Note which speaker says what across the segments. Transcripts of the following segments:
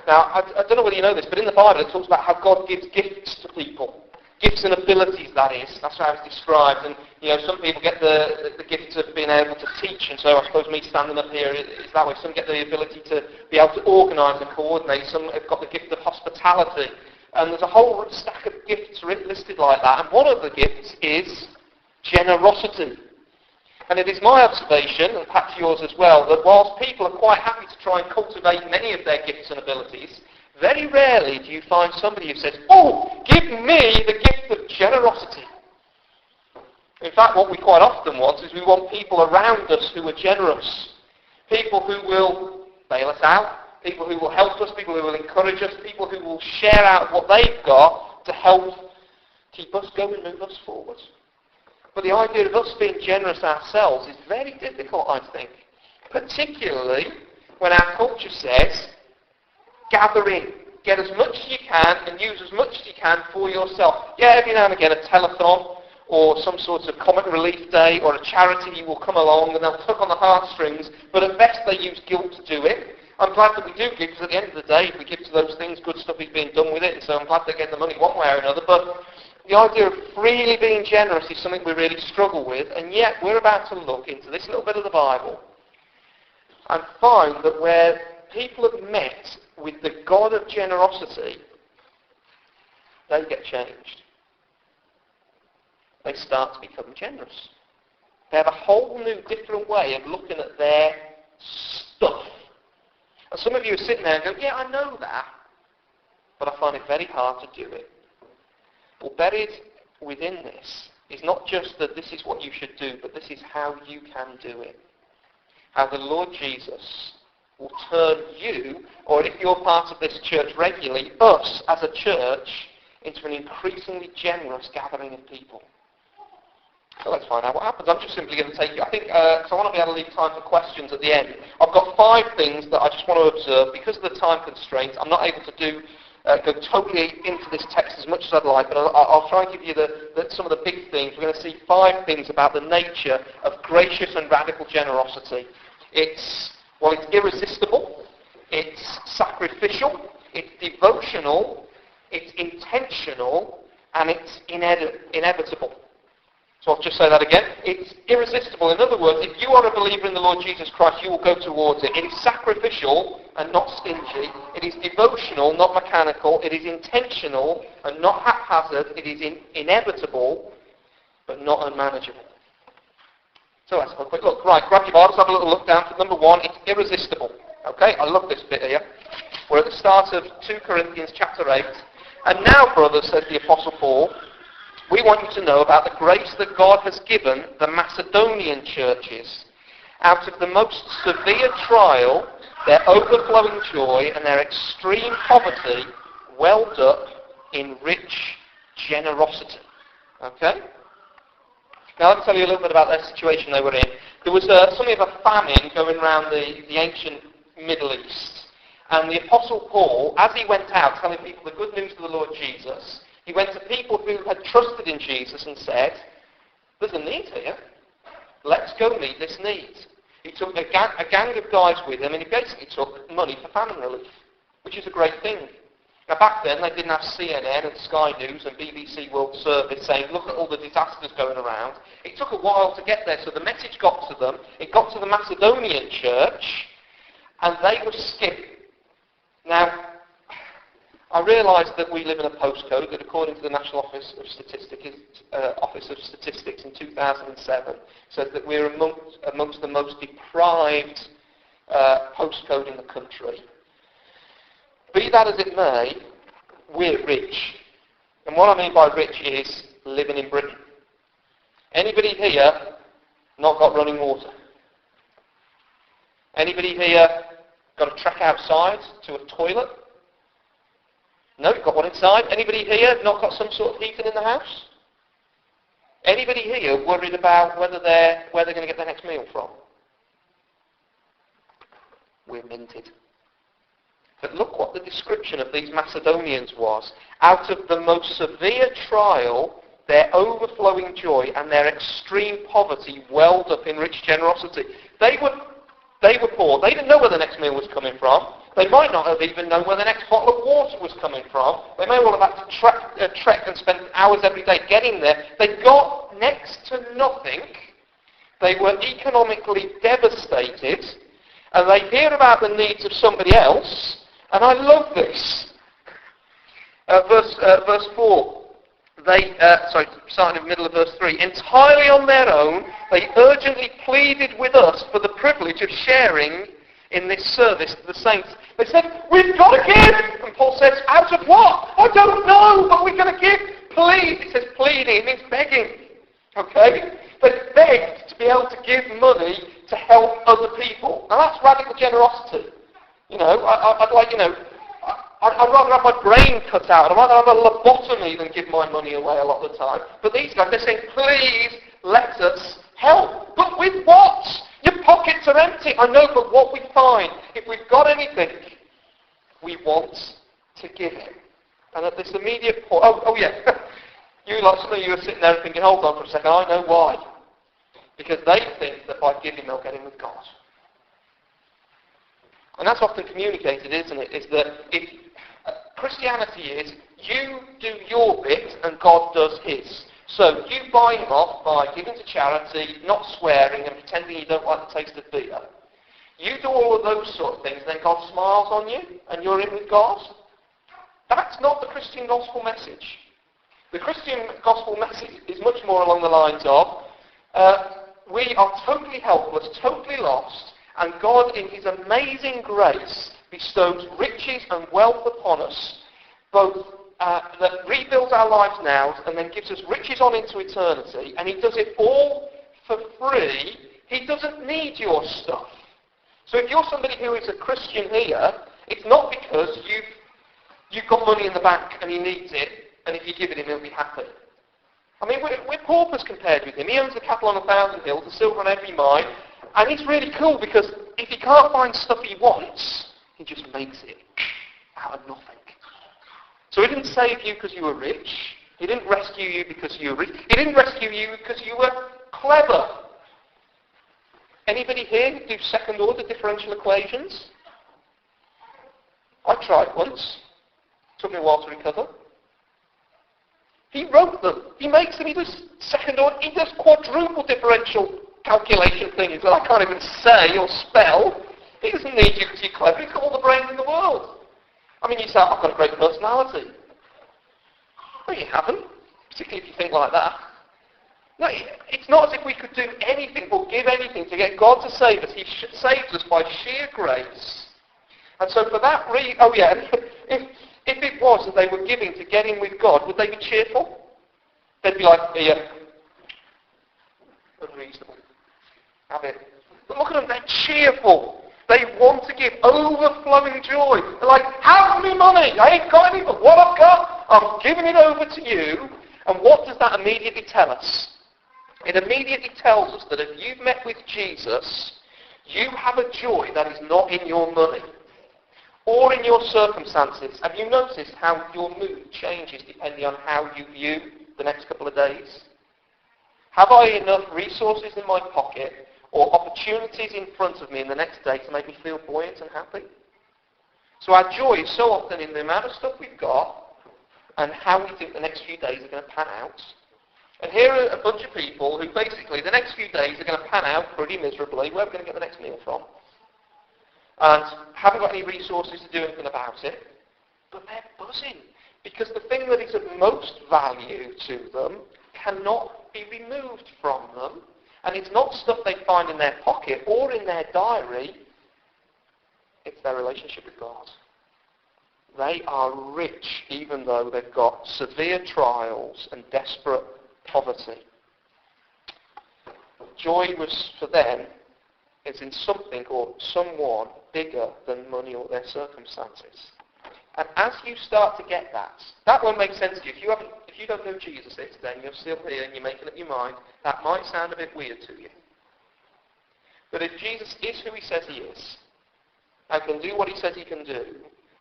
Speaker 1: Now, I don't know whether you know this, but in the Bible it talks about how God gives gifts to people. Gifts and abilities, that is. That's how it's described. And, some people get the gift of being able to teach, and so I suppose me standing up here is that way. Some get the ability to be able to organise and coordinate. Some have got the gift of hospitality. And there's a whole stack of gifts listed like that. And one of the gifts is generosity. And it is my observation, and perhaps yours as well, that whilst people are quite happy to try and cultivate many of their gifts and abilities, very rarely do you find somebody who says, "Oh, give me the gift of generosity." In fact, what we quite often want is we want people around us who are generous. People who will bail us out, people who will help us, people who will encourage us, people who will share out what they've got to help keep us going, move us forward. But the idea of us being generous ourselves is very difficult, I think. Particularly when our culture says, gather in, get as much as you can and use as much as you can for yourself. Yeah, every now and again a telethon or some sort of comic relief day or a charity will come along and they'll tug on the heartstrings, but at best they use guilt to do it. I'm glad that we do give, because at the end of the day, if we give to those things, good stuff is being done with it, and so I'm glad they get the money one way or another. But the idea of freely being generous is something we really struggle with, and yet we're about to look into this little bit of the Bible and find that where people have met with the God of generosity, they get changed. They start to become generous. They have a whole new, different way of looking at their stuff. And some of you are sitting there and go, "Yeah, I know that, but I find it very hard to do it." Well, buried within this is not just that this is what you should do, but this is how you can do it. How the Lord Jesus will turn you, or if you're part of this church regularly, us as a church, into an increasingly generous gathering of people. So let's find out what happens. I'm just simply going to take you, I think, because I want to be able to leave time for questions at the end. I've got 5 things that I just want to observe. Because of the time constraints, I'm not able to go totally into this text as much as I'd like, but I'll try and give you some of the big things. We're going to see 5 things about the nature of gracious and radical generosity. It's irresistible, it's sacrificial, it's devotional, it's intentional, and it's inevitable. So I'll just say that again. It's irresistible. In other words, if you are a believer in the Lord Jesus Christ, you will go towards it. It is sacrificial and not stingy. It is devotional, not mechanical. It is intentional and not haphazard. It is inevitable, but not unmanageable. So let's have a quick look. Right, grab your Bibles, have a little look down to number 1. It's irresistible. Okay, I love this bit here. We're at the start of 2 Corinthians chapter 8. And now, brothers, says the Apostle Paul, we want you to know about the grace that God has given the Macedonian churches. Out of the most severe trial, their overflowing joy and their extreme poverty welled up in rich generosity. Okay? Now let me tell you a little bit about their situation they were in. There was something of a famine going around the ancient Middle East. And the Apostle Paul, as he went out telling people the good news of the Lord Jesus, he went to people who had trusted in Jesus and said, "There's a need here. Let's go meet this need." He took a gang of guys with him, and he basically took money for famine relief, which is a great thing. Now back then, they didn't have CNN and Sky News and BBC World Service saying, "Look at all the disasters going around." It took a while to get there, so the message got to them. It got to the Macedonian church, and they were skipped. Now, I realise that we live in a postcode that, according to the National Office of Statistics in 2007, says that we're amongst the most deprived postcode in the country. Be that as it may, we're rich. And what I mean by rich is living in Britain. Anybody here not got running water? Anybody here got a track outside to a toilet? No, you've got one inside. Anybody here not got some sort of heating in the house? Anybody here worried about where they're going to get their next meal from? We're minted. But look what the description of these Macedonians was. Out of the most severe trial, their overflowing joy and their extreme poverty welled up in rich generosity. They were They were poor. They didn't know where the next meal was coming from. They might not have even known where the next bottle of water was coming from. They may well have had to trek and spend hours every day getting there. They got next to nothing. They were economically devastated. And they hear about the needs of somebody else. And I love this. Verse 4. Starting in the middle of verse 3. Entirely on their own, they urgently pleaded with us for the privilege of sharing in this service to the saints. They said, we've got to give! And Paul says, out of what? I don't know, but we're going to give. Please. It says pleading, it means begging. Okay? They begged to be able to give money to help other people. Now that's radical generosity. I'd rather have my brain cut out. I'd rather have a lobotomy than give my money away a lot of the time. But these guys, they're saying, please let us help. But with what? Your pockets are empty. I know, but what we find, if we've got anything, we want to give it. And at this immediate point, some of you are sitting there and thinking, hold on for a second, I know why. Because they think that by giving they'll get in with God. And that's often communicated, isn't it? Is that if Christianity is, you do your bit and God does his. So you buy him off by giving to charity, not swearing and pretending you don't like the taste of beer. You do all of those sort of things, then God smiles on you and you're in with God. That's not the Christian gospel message. The Christian gospel message is much more along the lines of, we are totally helpless, totally lost, and God in his amazing grace bestows riches and wealth upon us, both that rebuilds our lives now and then gives us riches on into eternity, and he does it all for free. He doesn't need your stuff. So if you're somebody who is a Christian here, it's not because you've got money in the bank and he needs it, and if you give it him, he'll be happy. I mean, we're paupers compared with him. He owns the cattle on 1,000 hills, the silver on every mine, and it's really cool because if he can't find stuff he wants, he just makes it out of nothing. So he didn't save you because you were rich. He didn't rescue you because you were rich. He didn't rescue you because you were clever. Anybody here do second-order differential equations? I tried once. Took me a while to recover. He wrote them. He makes them. He does second-order. He does quadruple differential calculation things that I can't even say or spell. He doesn't need you because you're clever. He's got all the brains in the world. I mean, you say, I've got a great personality. No, you haven't. Particularly if you think like that. No, it's not as if we could do anything or give anything to get God to save us. He saves us by sheer grace. And so for that reason, if it was that they were giving to get in with God, would they be cheerful? They'd be like, yeah, unreasonable. Have it. But look at them, they're cheerful. They want to give overflowing joy. They're like, have me money. I ain't got any, but what I've got, I'm giving it over to you. And what does that immediately tell us? It immediately tells us that if you've met with Jesus, you have a joy that is not in your money or in your circumstances. Have you noticed how your mood changes depending on how you view the next couple of days? Have I enough resources in my pocket or opportunities in front of me in the next day to make me feel buoyant and happy? So our joy is so often in the amount of stuff we've got and how we think the next few days are going to pan out. And here are a bunch of people who basically the next few days are going to pan out pretty miserably. Where are we going to get the next meal from? And haven't got any resources to do anything about it. But they're buzzing. Because the thing that is of most value to them cannot be removed from them. And it's not stuff they find in their pocket or in their diary. It's their relationship with God. They are rich even though they've got severe trials and desperate poverty. Joy was for them is in something or someone bigger than money or their circumstances. And as you start to get that won't make sense to you. If you don't know Jesus here today and you're still here and you're making up your mind, that might sound a bit weird to you. But if Jesus is who he says he is, and can do what he says he can do,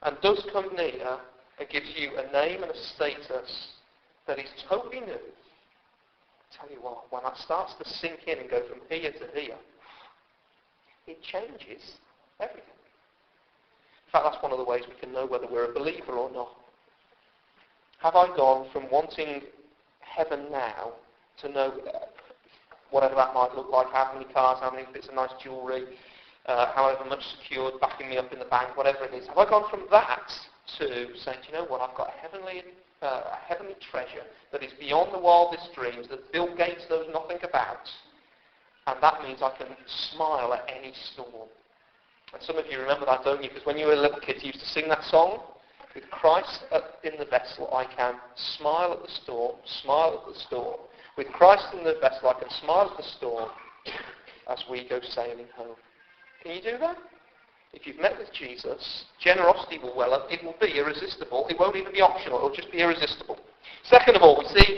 Speaker 1: and does come near and gives you a name and a status that is totally new, I tell you what, when that starts to sink in and go from here to here, it changes everything. In fact, that's one of the ways we can know whether we're a believer or not. Have I gone from wanting heaven now to know whatever that might look like, how many cars, how many bits of nice jewellery, however much secured, backing me up in the bank, whatever it is. Have I gone from that to saying, do you know what, I've got a heavenly treasure that is beyond the wildest dreams, that Bill Gates knows nothing about, and that means I can smile at any storm. And some of you remember that, don't you? Because when you were a little kid, you used to sing that song. With Christ in the vessel, I can smile at the storm, smile at the storm. With Christ in the vessel, I can smile at the storm as we go sailing home. Can you do that? If you've met with Jesus, generosity will well up. It will be irresistible. It won't even be optional. It will just be irresistible. Second of all, we see